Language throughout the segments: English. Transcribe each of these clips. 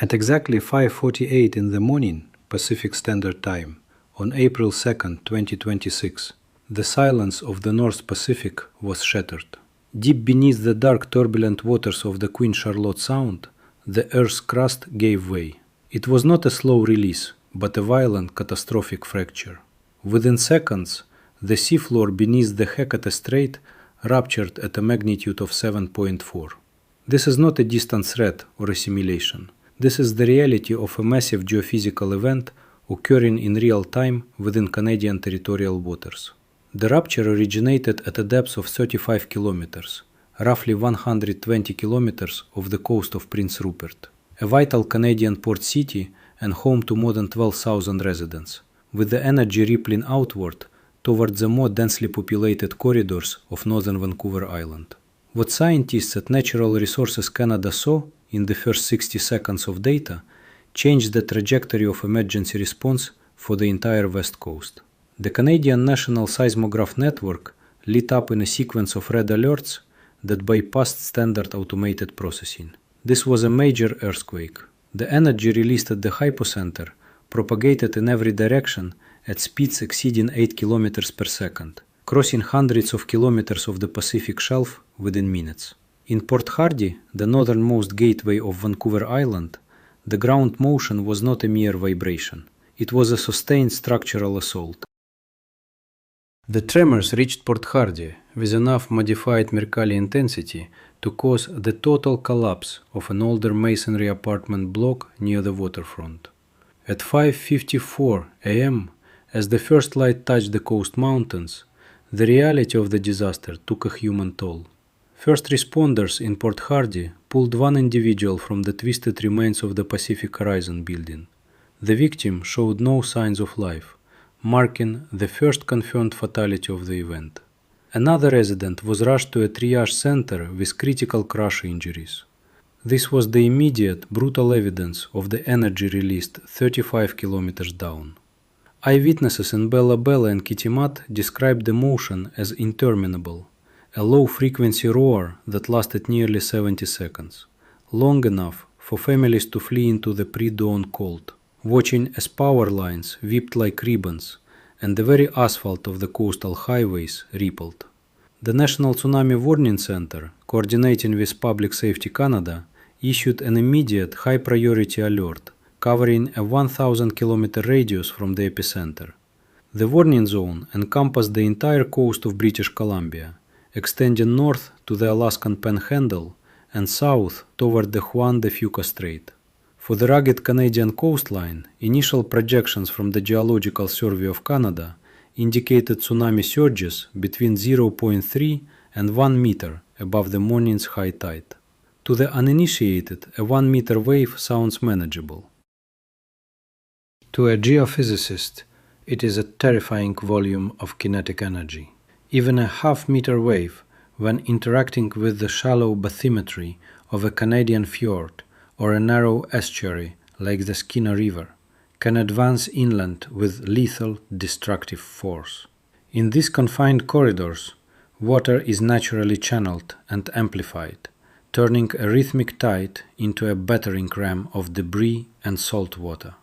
At exactly 5:48 in the morning, Pacific Standard Time, on April 2nd, 2026, the silence of the North Pacific was shattered. Deep beneath the dark turbulent waters of the Queen Charlotte Sound, the Earth's crust gave way. It was not a slow release, but a violent, catastrophic fracture. Within seconds, the seafloor beneath the Hecate Strait ruptured at a magnitude of 7.4. This is not a distant threat or a simulation. This is the reality of a massive geophysical event occurring in real time within Canadian territorial waters. The rupture originated at a depth of 35 kilometers, roughly 120 kilometers off the coast of Prince Rupert, a vital Canadian port city and home to more than 12,000 residents, with the energy rippling outward toward the more densely populated corridors of northern Vancouver Island. What scientists at Natural Resources Canada saw in the first 60 seconds of data changed the trajectory of emergency response for the entire West Coast. The Canadian National Seismograph Network lit up in a sequence of red alerts that bypassed standard automated processing. This was a major earthquake. The energy released at the hypocenter propagated in every direction at speeds exceeding 8 kilometers per second, crossing hundreds of kilometers of the Pacific Shelf within minutes. In Port Hardy, the northernmost gateway of Vancouver Island, the ground motion was not a mere vibration. It was a sustained structural assault. The tremors reached Port Hardy with enough modified Mercalli intensity to cause the total collapse of an older masonry apartment block near the waterfront. At 5:54 a.m., as the first light touched the coast mountains, the reality of the disaster took a human toll. First responders in Port Hardy pulled one individual from the twisted remains of the Pacific Horizon building. The victim showed no signs of life, marking the first confirmed fatality of the event. Another resident was rushed to a triage center with critical crush injuries. This was the immediate, brutal evidence of the energy released 35 kilometers down. Eyewitnesses in Bella Bella and Kitimat described the motion as interminable, a low-frequency roar that lasted nearly 70 seconds, long enough for families to flee into the pre-dawn cold, watching as power lines whipped like ribbons and the very asphalt of the coastal highways rippled. The National Tsunami Warning Center, coordinating with Public Safety Canada, issued an immediate high-priority alert covering a 1,000-kilometer radius from the epicenter. The warning zone encompassed the entire coast of British Columbia, extending north to the Alaskan Panhandle and south toward the Juan de Fuca Strait. For the rugged Canadian coastline, initial projections from the Geological Survey of Canada indicated tsunami surges between 0.3 and 1 meter above the morning's high tide. To the uninitiated, a 1-meter wave sounds manageable. To a geophysicist, it is a terrifying volume of kinetic energy. Even a half-meter wave, when interacting with the shallow bathymetry of a Canadian fjord or a narrow estuary like the Skeena River, can advance inland with lethal, destructive force. In these confined corridors, water is naturally channeled and amplified, turning a rhythmic tide into a battering ram of debris and salt water.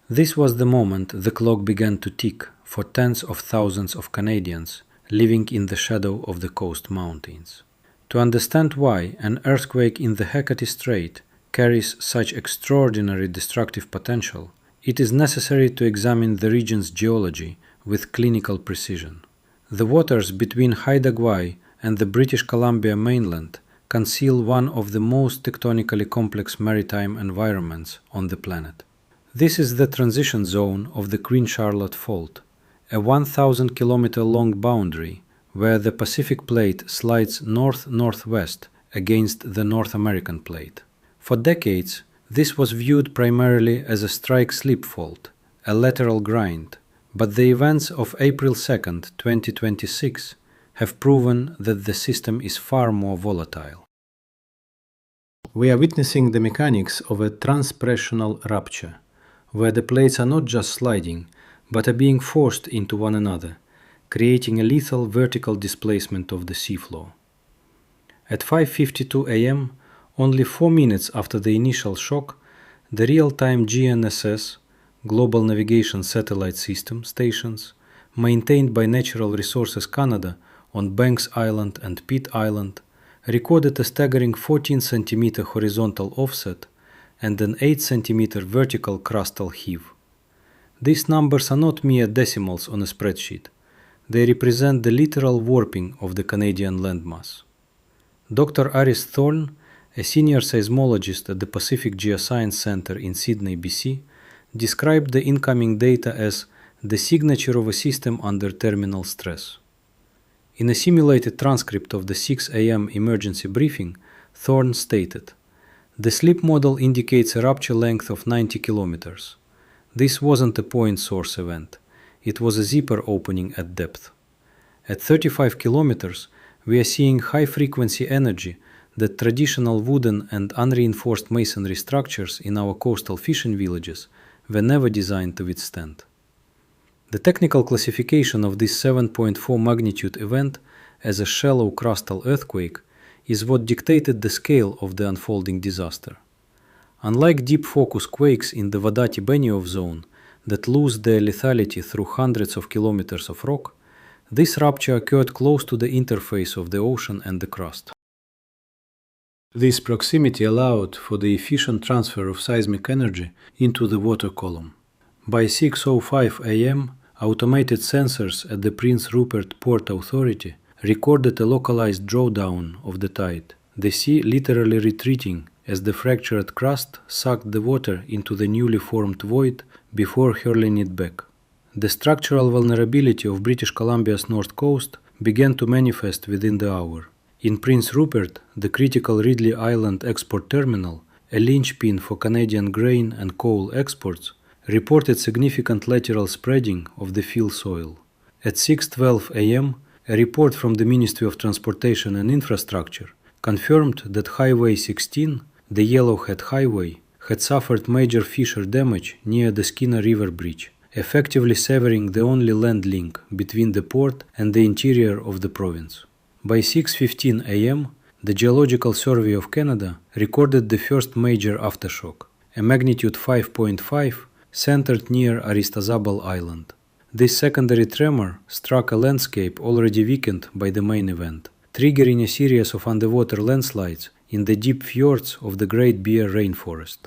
This was the moment the clock began to tick for tens of thousands of Canadians living in the shadow of the coast mountains. To understand why an earthquake in the Hecate Strait carries such extraordinary destructive potential, it is necessary to examine the region's geology with clinical precision. The waters between Haida Gwaii and the British Columbia mainland conceal one of the most tectonically complex maritime environments on the planet. This is the transition zone of the Queen Charlotte Fault, a 1,000-kilometer-long boundary where the Pacific Plate slides north-northwest against the North American Plate. For decades, this was viewed primarily as a strike-slip fault, a lateral grind, but the events of April 2nd, 2026 have proven that the system is far more volatile. We are witnessing the mechanics of a transpressional rupture, where the plates are not just sliding, but are being forced into one another, creating a lethal vertical displacement of the seafloor. At 5:52 a.m., only 4 minutes after the initial shock, The real-time GNSS, Global Navigation Satellite System stations, maintained by Natural Resources Canada on Banks Island and Pitt Island, recorded a staggering 14 cm horizontal offset and an 8 cm vertical crustal heave. These numbers are not mere decimals on a spreadsheet. They represent the literal warping of the Canadian landmass. Dr. Aris Thorne, a senior seismologist at the Pacific Geoscience Center in Sydney, BC, described the incoming data as the signature of a system under terminal stress. In a simulated transcript of the 6 a.m. emergency briefing, Thorne stated, "The slip model indicates a rupture length of 90 kilometers. This wasn't a point source event. It was a zipper opening at depth. At 35 kilometers, we are seeing high-frequency energy that traditional wooden and unreinforced masonry structures in our coastal fishing villages were never designed to withstand." The technical classification of this 7.4 magnitude event as a shallow crustal earthquake is what dictated the scale of the unfolding disaster. Unlike deep focus quakes in the Vodati-Benioff zone that lose their lethality through hundreds of kilometers of rock, this rupture occurred close to the interface of the ocean and the crust. This proximity allowed for the efficient transfer of seismic energy into the water column. By 6:05 a.m., automated sensors at the Prince Rupert Port Authority recorded a localized drawdown of the tide, the sea literally retreating as the fractured crust sucked the water into the newly formed void before hurling it back. The structural vulnerability of British Columbia's north coast began to manifest within the hour. In Prince Rupert, the critical Ridley Island export terminal, a linchpin for Canadian grain and coal exports, reported significant lateral spreading of the fill soil. At 6:12 a.m., a report from the Ministry of Transportation and Infrastructure confirmed that Highway 16, the Yellowhead Highway, had suffered major fissure damage near the Skinner River Bridge, effectively severing the only land link between the port and the interior of the province. By 6:15 a.m., the Geological Survey of Canada recorded the first major aftershock, a magnitude 5.5 centered near Aristizabal Island. This secondary tremor struck a landscape already weakened by the main event, triggering a series of underwater landslides in the deep fjords of the Great Bear Rainforest.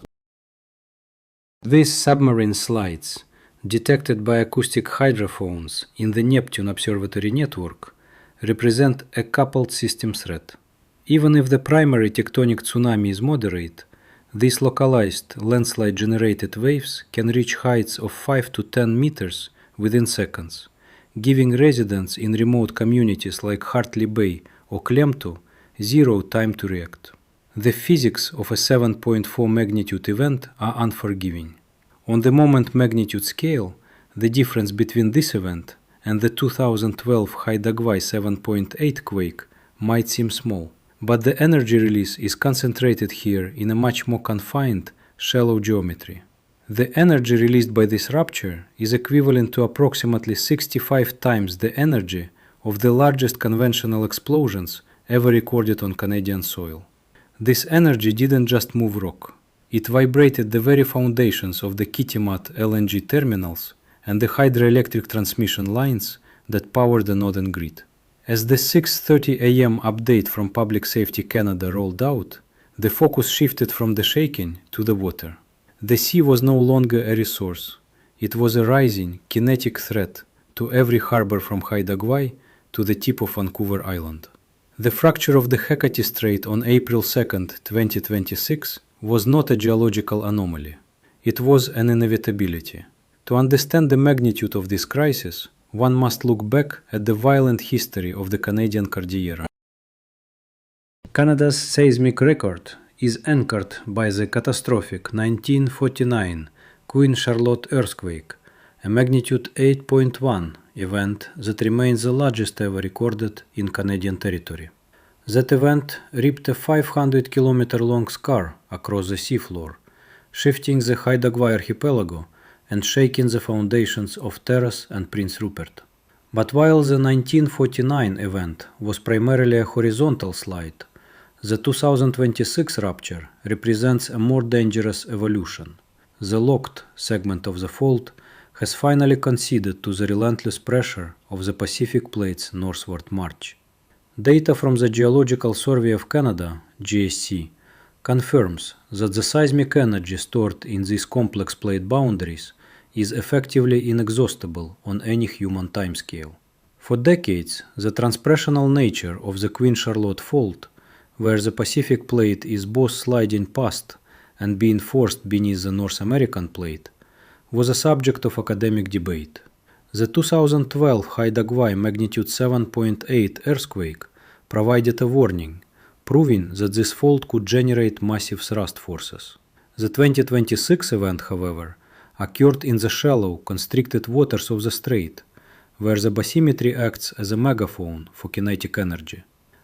These submarine slides, detected by acoustic hydrophones in the Neptune Observatory network, represent a coupled system threat. Even if the primary tectonic tsunami is moderate, these localized landslide-generated waves can reach heights of 5 to 10 meters within seconds, giving residents in remote communities like Hartley Bay or Klemto zero time to react. The physics of a 7.4 magnitude event are unforgiving. On the moment magnitude scale, the difference between this event and the 2012 Haida-Gwaii 7.8 quake might seem small, but the energy release is concentrated here in a much more confined, shallow geometry. The energy released by this rupture is equivalent to approximately 65 times the energy of the largest conventional explosions ever recorded on Canadian soil. This energy didn't just move rock. It vibrated the very foundations of the Kitimat LNG terminals and the hydroelectric transmission lines that power the northern grid. As the 6:30 a.m. update from Public Safety Canada rolled out, the focus shifted from the shaking to the water. The sea was no longer a resource. It was a rising, kinetic threat to every harbor from Haida-Gwaii to the tip of Vancouver Island. The fracture of the Hecate Strait on April 2, 2026 was not a geological anomaly. It was an inevitability. To understand the magnitude of this crisis, one must look back at the violent history of the Canadian Cordillera. Canada's seismic record is anchored by the catastrophic 1949 Queen Charlotte earthquake, a magnitude 8.1 event that remains the largest ever recorded in Canadian territory. That event ripped a 500-kilometer-long scar across the seafloor, shifting the Haida-Gwaii archipelago and shaking the foundations of Terrace and Prince Rupert. But while the 1949 event was primarily a horizontal slide, the 2026 rupture represents a more dangerous evolution. the locked segment of the fault, has finally conceded to the relentless pressure of the Pacific Plate's northward march. Data from the Geological Survey of Canada, GSC, confirms that the seismic energy stored in these complex plate boundaries is effectively inexhaustible on any human timescale. For decades, the transpressional nature of the Queen Charlotte Fault, where the Pacific Plate is both sliding past and being forced beneath the North American Plate, was a subject of academic debate. The 2012 Haida-Gwaii magnitude 7.8 earthquake provided a warning, proving that this fault could generate massive thrust forces. The 2026 event, however, occurred in the shallow, constricted waters of the strait, where the bathymetry acts as a megaphone for kinetic energy.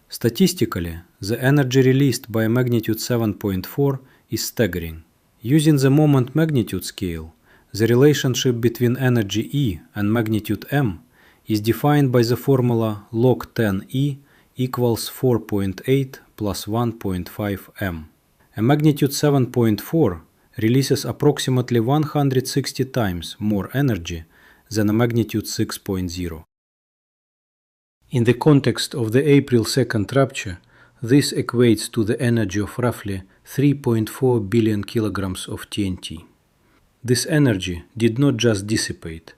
Statistically, the energy released by a magnitude 7.4 is staggering. Using the moment magnitude scale, the relationship between energy E and magnitude M is defined by the formula log 10E equals 4.8 plus 1.5 m. A magnitude 7.4 releases approximately 160 times more energy than a magnitude 6.0. In the context of the April 2nd rupture, this equates to the energy of roughly 3.4 billion kilograms of TNT. This energy did not just dissipate,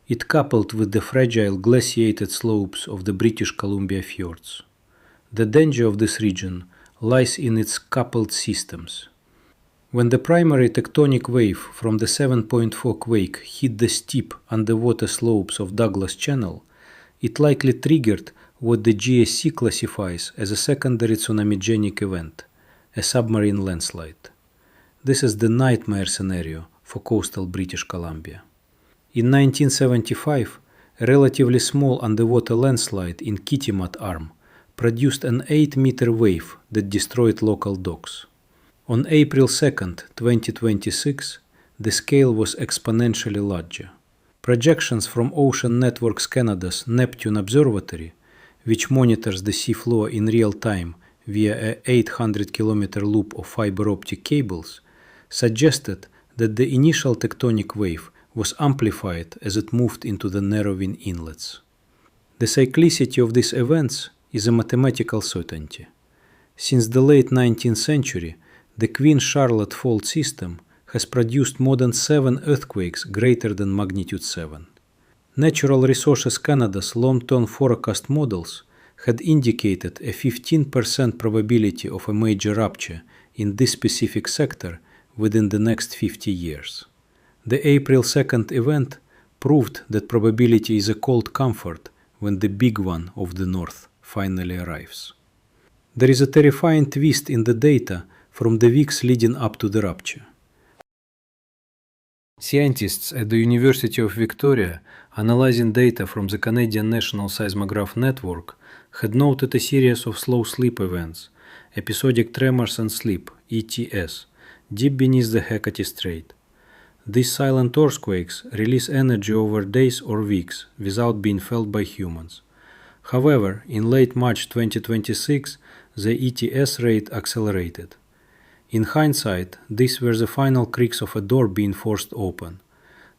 it coupled with the fragile glaciated slopes of the British Columbia fjords. The danger of this region lies in its coupled systems. When the primary tectonic wave from the 7.4 quake hit the steep underwater slopes of Douglas Channel, it likely triggered what the GSC classifies as a secondary tsunamigenic event, a submarine landslide. This is the nightmare scenario for coastal British Columbia. In 1975, a relatively small underwater landslide in Kitimat Arm produced an 8-meter wave that destroyed local docks. On April 2, 2026, the scale was exponentially larger. Projections from Ocean Networks Canada's Neptune Observatory, which monitors the seafloor in real time via a 800-kilometer loop of fiber optic cables, suggested that the initial tectonic wave was amplified as it moved into the narrowing inlets. The cyclicity of these events is a mathematical certainty. Since the late 19th century, the Queen Charlotte Fault system has produced more than 7 earthquakes greater than magnitude 7. Natural Resources Canada's long-term forecast models had indicated a 15% probability of a major rupture in this specific sector within the next 50 years. The April 2nd event proved that probability is a cold comfort when the big one of the north finally arrives. There is a terrifying twist in the data from the weeks leading up to the rupture. Scientists at the University of Victoria, analyzing data from the Canadian National Seismograph Network, had noted a series of slow slip events, episodic tremors and slip, ETS, deep beneath the Hecate Strait. These silent earthquakes release energy over days or weeks without being felt by humans. However, in late March 2026, the ETS rate accelerated. In hindsight, these were the final creaks of a door being forced open.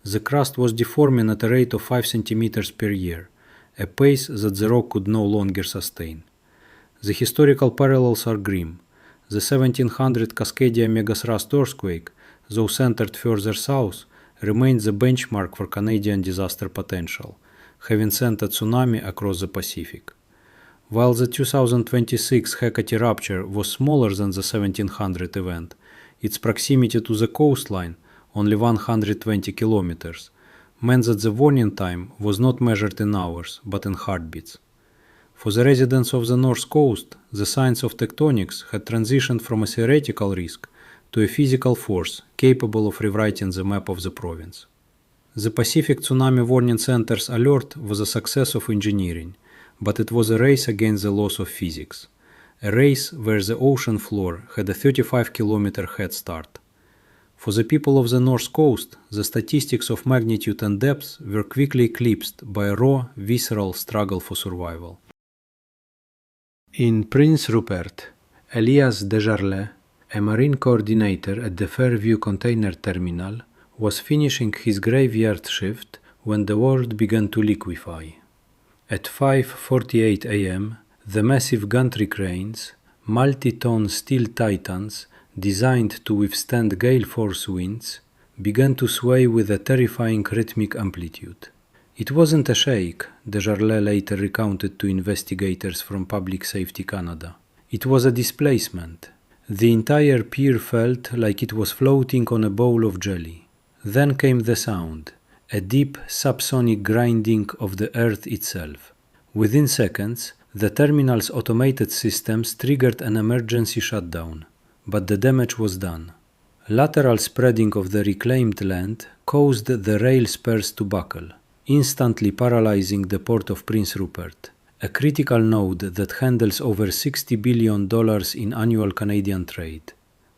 The crust was deforming at a rate of 5 centimeters per year, a pace that the rock could no longer sustain. The historical parallels are grim. The 1700 Cascadia megathrust earthquake, though centered further south, remains the benchmark for Canadian disaster potential, having sent a tsunami across the Pacific. While the 2026 Hecate rupture was smaller than the 1700 event, its proximity to the coastline, only 120 kilometers, meant that the warning time was not measured in hours, but in heartbeats. For the residents of the North Coast, the signs of tectonics had transitioned from a theoretical risk to a physical force capable of rewriting the map of the province. The Pacific Tsunami Warning Center's alert was a success of engineering, but it was a race against the laws of physics, a race where the ocean floor had a 35-kilometer head start. For the people of the North Coast, the statistics of magnitude and depth were quickly eclipsed by a raw, visceral struggle for survival. In Prince Rupert, Elias Desjarlais, a marine coordinator at the Fairview Container Terminal, was finishing his graveyard shift when the world began to liquefy. At 5:48 a.m., the massive gantry cranes, multi-ton steel titans designed to withstand gale force winds, began to sway with a terrifying rhythmic amplitude. It wasn't a shake, Desjardins later recounted to investigators from Public Safety Canada. It was a displacement. The entire pier felt like it was floating on a bowl of jelly. Then came the sound, a deep subsonic grinding of the earth itself. Within seconds, the terminal's automated systems triggered an emergency shutdown, but the damage was done. Lateral spreading of the reclaimed land caused the rail spurs to buckle, instantly paralyzing the port of Prince Rupert, a critical node that handles over $60 billion in annual Canadian trade.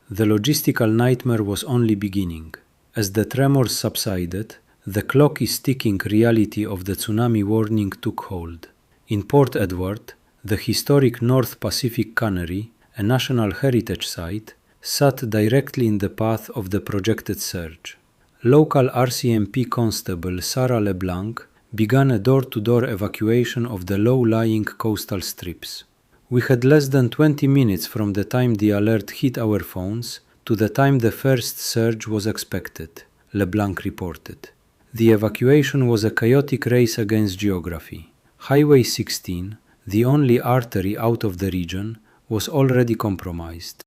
The logistical nightmare was only beginning. As the tremors subsided, the clock-is-ticking reality of the tsunami warning took hold. In Port Edward, the historic North Pacific Cannery, a National Heritage Site, sat directly in the path of the projected surge. Local RCMP Constable Sarah LeBlanc began a door-to-door evacuation of the low-lying coastal strips. We had less than 20 minutes from the time the alert hit our phones to the time the first surge was expected, LeBlanc reported. The evacuation was a chaotic race against geography. Highway 16, the only artery out of the region, was already compromised.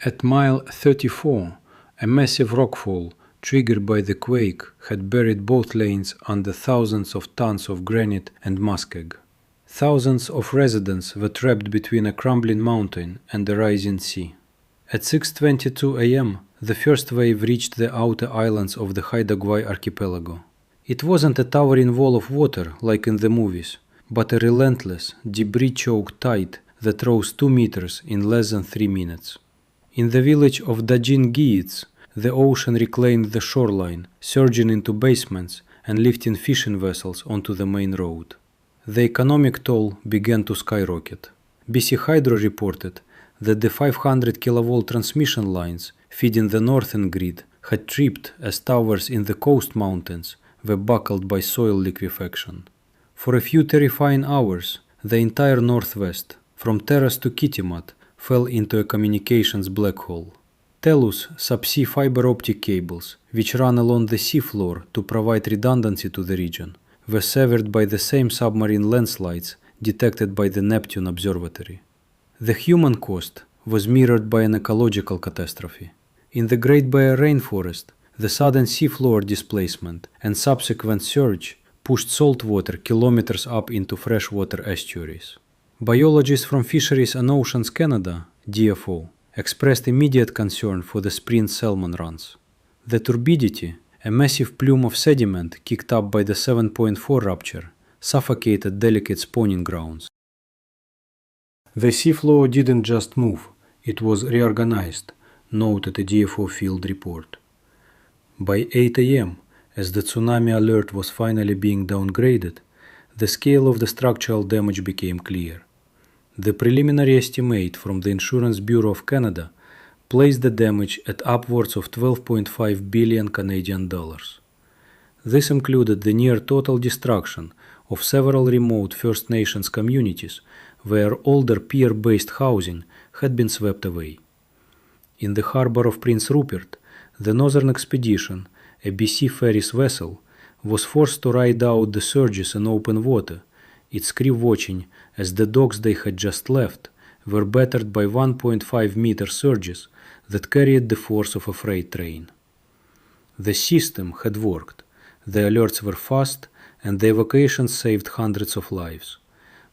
At mile 34, a massive rockfall triggered by the quake had buried both lanes under thousands of tons of granite and muskeg. Thousands of residents were trapped between a crumbling mountain and the rising sea. At 6:22 a.m., the first wave reached the outer islands of the Haida Gwaii archipelago. It wasn't a towering wall of water like in the movies, but a relentless, debris-choked tide that rose 2 meters in less than 3 minutes. In the village of Dajin Giits, the ocean reclaimed the shoreline, surging into basements and lifting fishing vessels onto the main road. The economic toll began to skyrocket. BC Hydro reported that the 500 kilovolt transmission lines feeding the northern grid had tripped as towers in the coast mountains were buckled by soil liquefaction. For a few terrifying hours, the entire northwest, from Terrace to Kitimat, fell into a communications black hole. TELUS subsea fiber optic cables, which run along the seafloor to provide redundancy to the region, were severed by the same submarine landslides detected by the Neptune Observatory. The human cost was mirrored by an ecological catastrophe. In the Great Bear Rainforest, the sudden seafloor displacement and subsequent surge pushed salt water kilometers up into freshwater estuaries. Biologists from Fisheries and Oceans Canada, DFO, expressed immediate concern for the spring salmon runs. The turbidity, a massive plume of sediment kicked up by the 7.4 rupture, suffocated delicate spawning grounds. The seafloor didn't just move, it was reorganized, noted a DFO field report. By 8 a.m., as the tsunami alert was finally being downgraded, the scale of the structural damage became clear. The preliminary estimate from the Insurance Bureau of Canada placed the damage at upwards of 12.5 billion Canadian dollars. This included the near total destruction of several remote First Nations communities where older pier-based housing had been swept away. In the harbor of Prince Rupert, the Northern Expedition, a BC Ferries vessel, was forced to ride out the surges in open water, its crew watching as the docks they had just left were battered by 1.5-meter surges that carried the force of a freight train. The system had worked, the alerts were fast, and the evacuations saved hundreds of lives.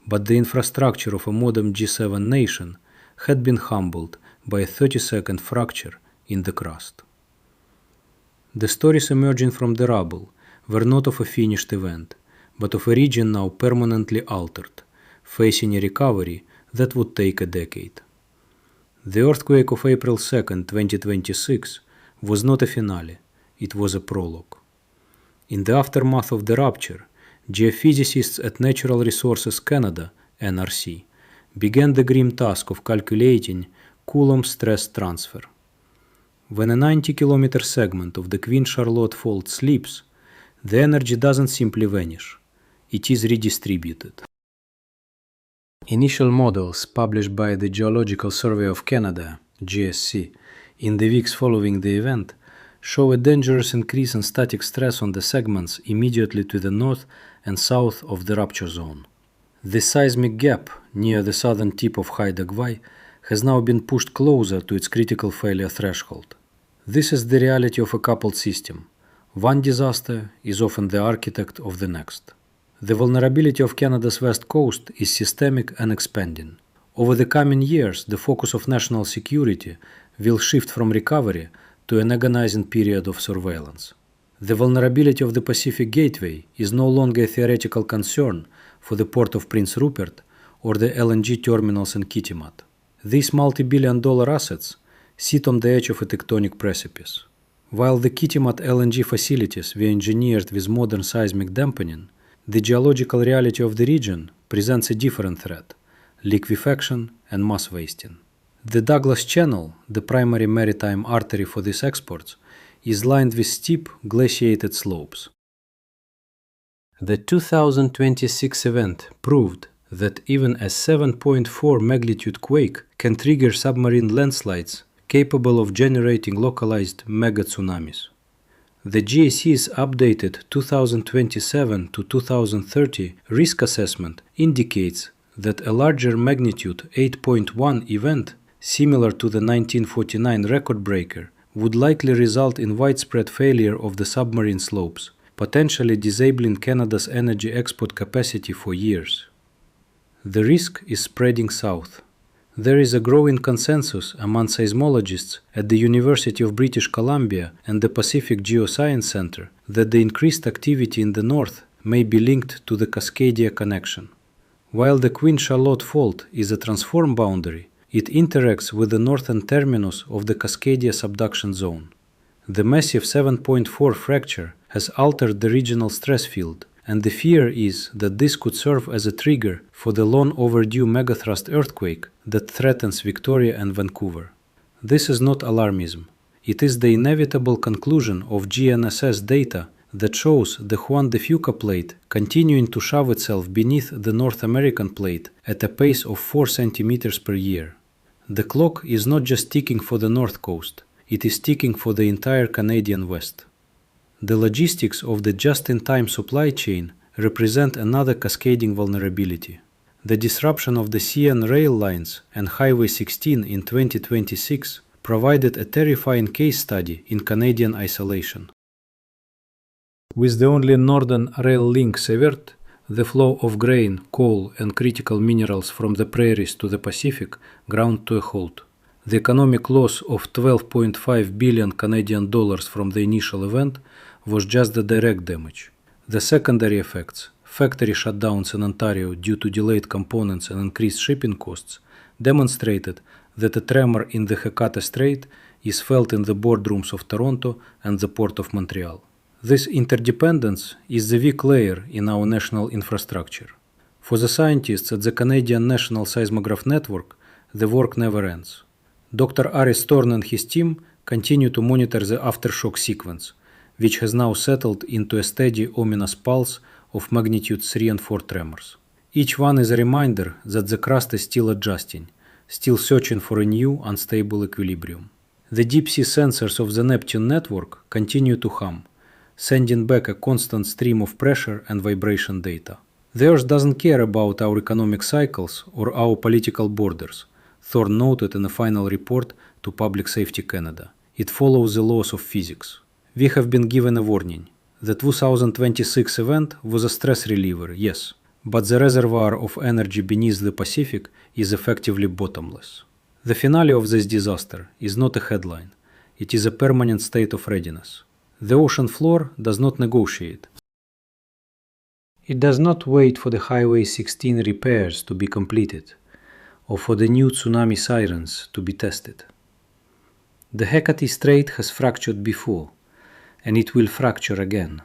But the infrastructure of a modern G7 nation had been humbled by a 30-second fracture in the crust. The stories emerging from the rubble were not of a finished event, but of a region now permanently altered, facing a recovery that would take a decade. The earthquake of April 2, 2026 was not a finale, it was a prologue. In the aftermath of the rupture, geophysicists at Natural Resources Canada, NRC, began the grim task of calculating Coulomb stress transfer. When a 90-kilometer segment of the Queen Charlotte Fault slips, the energy doesn't simply vanish. It is redistributed. Initial models published by the Geological Survey of Canada, GSC, in the weeks following the event show a dangerous increase in static stress on the segments immediately to the north and south of the rupture zone. The seismic gap near the southern tip of Haida Gwaii has now been pushed closer to its critical failure threshold. This is the reality of a coupled system. One disaster is often the architect of the next. The vulnerability of Canada's west coast is systemic and expanding. Over the coming years, the focus of national security will shift from recovery to an agonizing period of surveillance. The vulnerability of the Pacific Gateway is no longer a theoretical concern for the port of Prince Rupert or the LNG terminals in Kitimat. These multi-billion-dollar assets sit on the edge of a tectonic precipice. While the Kitimat LNG facilities were engineered with modern seismic dampening, the geological reality of the region presents a different threat: liquefaction and mass wasting. The Douglas Channel, the primary maritime artery for these exports, is lined with steep, glaciated slopes. The 2026 event proved that even a 7.4 magnitude quake can trigger submarine landslides capable of generating localized mega tsunamis. The GSC's updated 2027 to 2030 risk assessment indicates that a larger magnitude 8.1 event, similar to the 1949 record breaker, would likely result in widespread failure of the submarine slopes, potentially disabling Canada's energy export capacity for years. The risk is spreading south. There is a growing consensus among seismologists at the University of British Columbia and the Pacific Geoscience Center that the increased activity in the north may be linked to the Cascadia connection. While the Queen Charlotte Fault is a transform boundary, it interacts with the northern terminus of the Cascadia subduction zone. The massive 7.4 fracture has altered the regional stress field, and the fear is that this could serve as a trigger for the long overdue megathrust earthquake that threatens Victoria and Vancouver. This is not alarmism. It is the inevitable conclusion of GNSS data that shows the Juan de Fuca plate continuing to shove itself beneath the North American plate at a pace of 4 centimeters per year. The clock is not just ticking for the north coast, it is ticking for the entire Canadian West. The logistics of the just-in-time supply chain represent another cascading vulnerability. The disruption of the CN rail lines and Highway 16 in 2026 provided a terrifying case study in Canadian isolation. With the only northern rail link severed, the flow of grain, coal, and critical minerals from the prairies to the Pacific ground to a halt. The economic loss of $12.5 billion Canadian dollars from the initial event was just the direct damage. The secondary effects, factory shutdowns in Ontario due to delayed components and increased shipping costs, demonstrated that a tremor in the Hecate Strait is felt in the boardrooms of Toronto and the Port of Montreal. This interdependence is the weak layer in our national infrastructure. For the scientists at the Canadian National Seismograph Network, the work never ends. Dr. Ari Storn and his team continue to monitor the aftershock sequence, which has now settled into a steady, ominous pulse of magnitude 3 and 4 tremors. Each one is a reminder that the crust is still adjusting, still searching for a new, unstable equilibrium. The deep-sea sensors of the Neptune network continue to hum, sending back a constant stream of pressure and vibration data. The Earth doesn't care about our economic cycles or our political borders, Thorne noted in a final report to Public Safety Canada. It follows the laws of physics. We have been given a warning. The 2026 event was a stress reliever, yes, but the reservoir of energy beneath the Pacific is effectively bottomless. The finale of this disaster is not a headline. It is a permanent state of readiness. The ocean floor does not negotiate. It does not wait for the Highway 16 repairs to be completed, or for the new tsunami sirens to be tested. The Hecate Strait has fractured before, and it will fracture again.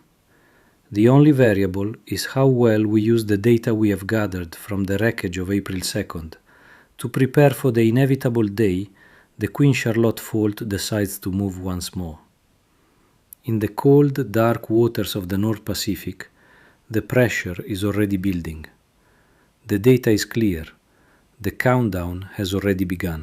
The only variable is how well we use the data we have gathered from the wreckage of April 2nd to prepare for the inevitable day the Queen Charlotte Fault decides to move once more. In the cold, dark waters of the North Pacific, the pressure is already building. The data is clear. The countdown has already begun.